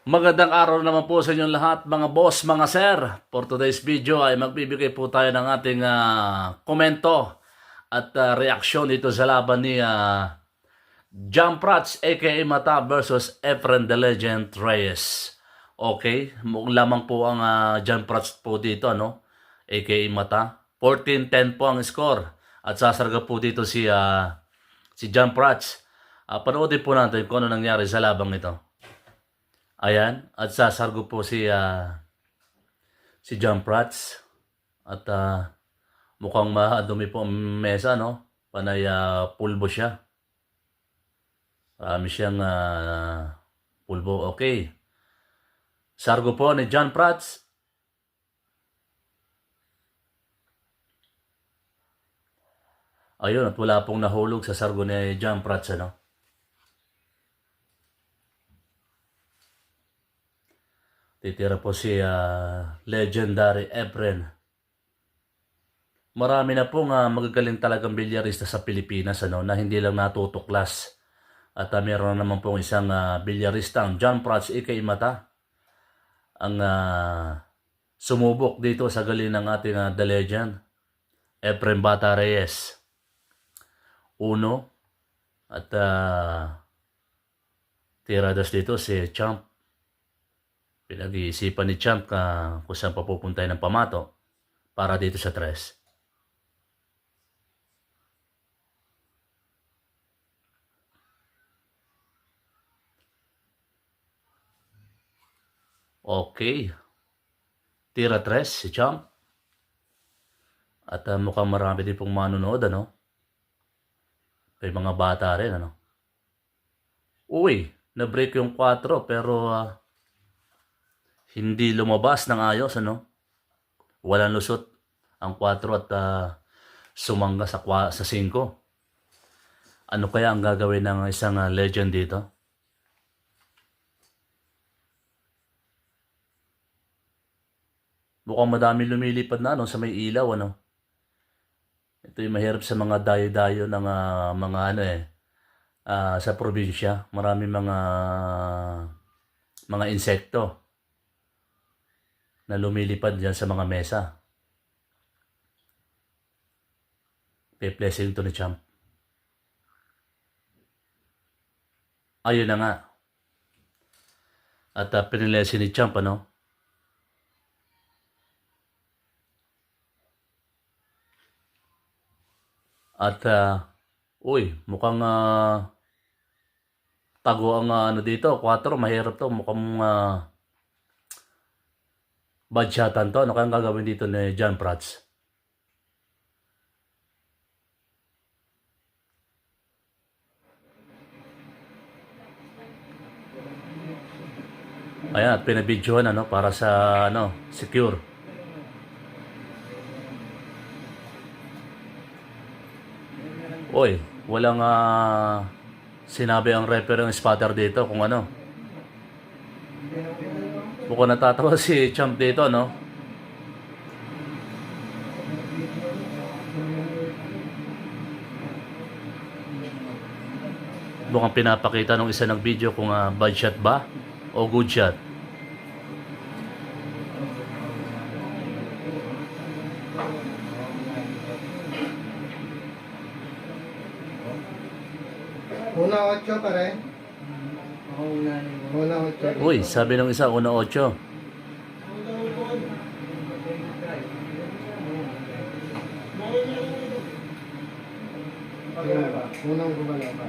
Magandang araw naman po sa inyong lahat mga boss, mga sir. For today's video ay magbibigay po tayo ng ating komento at reaksyon dito sa laban ni John Prats aka Mata versus Efren the Legend Reyes. Okay, mukhang lamang po ang John Prats po dito, no? Aka Mata. 14-10 po ang score. At sasarga po dito si John Prats. Panoodin po natin kung ano nangyari sa labang ito. Ayan, at sasargo po si John Prats. At mukhang madumi po ang mesa, no? Panay pulbo siya. Marami siyang pulbo. Okay. Sargo po ni John Prats. Ayun, at wala pong nahulog sa sargo ni John Prats, ano? Titira po si legendary Efren. Marami na pong magagaling talagang bilyarista sa Pilipinas, ano, na hindi lang natutuklas. At meron naman pong isang bilyarista, ang John Prats aka Mata, ang sumubok dito sa galing ng ating The Legend, Efren Bata Reyes. Uno. At tiradas dito si Champ. Pinag-iisipan ni Champ kung saan papupuntay ng pamato para dito sa tres. Okay. Tira tres si Champ. At mukhang marami din pong manonood, ano? May mga bata rin, ano? Uy, na-break yung 4 pero hindi lumabas ng ayos, ano? Walang lusot ang 4 at sumangga sa 5. Ano kaya ang gagawin ng isang legend dito? Mukhang madami lumilipad na, ano, sa may ilaw, ano? Ito yung mahirap sa mga dayo-dayo ng mga ano sa probinsya. Marami mga insekto na lumilipad dyan sa mga mesa. Pe-blessing to ni Champ. Ayun na nga. At pinilesi ni Champ, ano? At uy, mukhang tago ang ano dito, 4, mahirap to. Mukhang bad shotan to. Ano kayang gagawin dito ni John Prats? Ayan, at pinabidyohan, ano, para sa ano, secure. Oy, walang sinabi ang referee ng spotter dito kung ano. Mukhang natatawa si Champ dito, no? Mukhang pinapakita nung isa ng video kung bad shot ba o good shot. Una 8 pare. Una 8. Uy, sabi ng isa, 1-8. Unang gumala pa.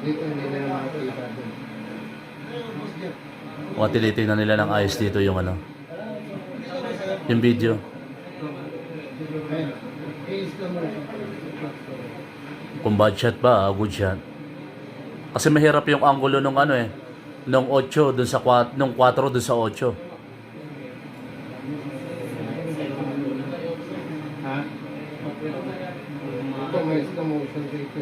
Dito hindi na makikita din. O tinitingnan nila ng ayos dito yung ano, yung video. Kung bad shot ba, good shot. Kasi mahirap yung angulo nung ano nung 8 dun sa 4, nung 4 dun sa 8. Ha? Ito may slow motion dito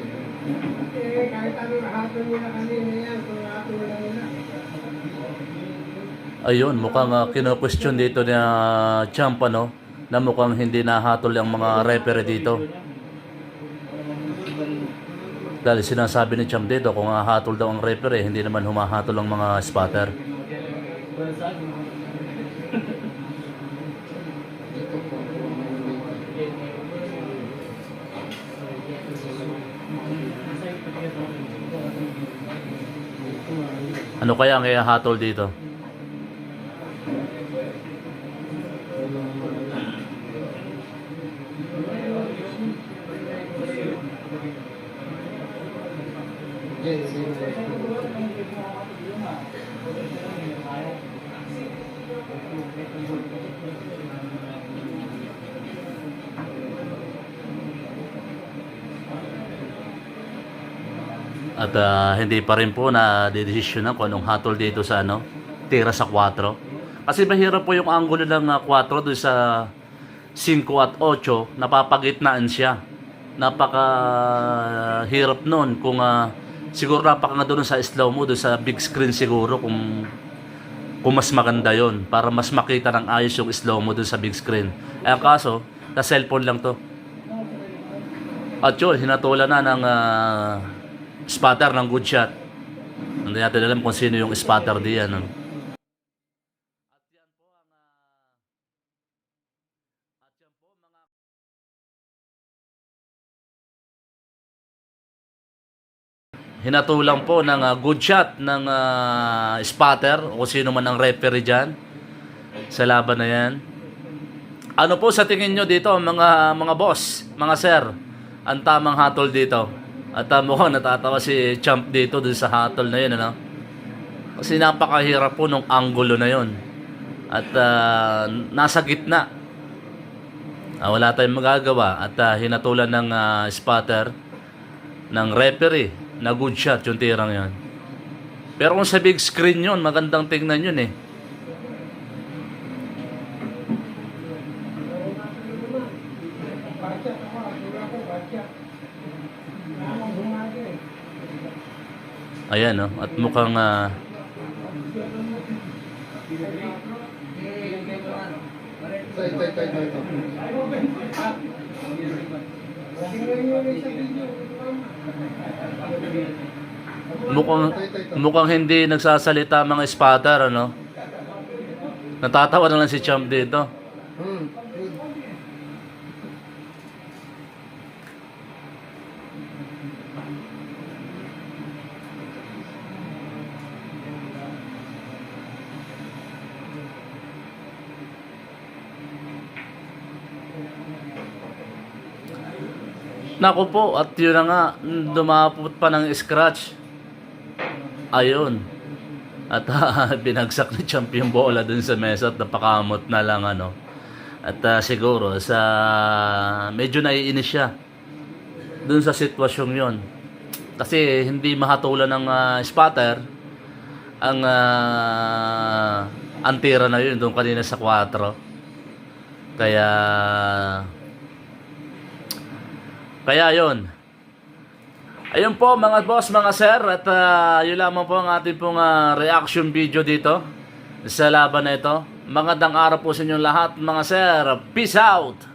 kahit ano hapon nila kanina yan, kung hapon nila nila. Ayun, mukhang kino-question dito ni Champ, ano, na mukhang hindi nahatol ang mga referee dito. Dahil sinasabi ni Champ dito, kung hahatol daw ang referee, hindi naman humahatol ang mga spotter. Ano kaya ang hahatol dito? Yes, yes. At hindi pa rin po na didesisyonan kung anong hatol dito sa tira sa 4. Kasi mahirap po yung angulo ng 4 doon sa 5 at 8, napapagitnaan siya. Napaka hirap nun kung siguro napaka nga doon sa slow mo, doon sa big screen siguro kung mas maganda yon para mas makita ng ayos yung slow mo doon sa big screen. Kaso, sa cellphone lang to. At yun, hinatulan na ng spotter ng good shot. Hindi natin alam kung sino yung spotter diyan. Hinatulang po ng good shot ng spotter o sino man ang referee dyan sa laban na yan. Ano po sa tingin nyo dito mga boss, mga sir, ang tamang hatol dito? At mukhang natatawa si Champ dito dun sa hatol na yun, ano? Kasi napakahirap po nung angulo na yun. At nasa gitna. Wala tayong magagawa. At hinatulan ng spotter ng referee na good shot yung tirang yun. Pero kung sa big screen yun, magandang tingnan yun eh. Ayan, no? At mukhang mukhang hindi nagsasalita mga spotter, ano? Natatawa na lang si Champ dito. Naku po, at yun na nga, dumapot pa ng scratch. Ayun. At binagsak ni Champ yung bola dun sa mesa at napakamot na lang, ano. At siguro, medyo naiinis siya dun sa sitwasyong yon. Kasi hindi mahatulan ng spotter ang tira na yun doon kanina sa 4. Kaya yon. Ayun po mga boss, mga sir, at yun lamang po ang ating pong reaction video dito sa laban na ito. Magandang araw po sa inyong lahat mga sir. Peace out!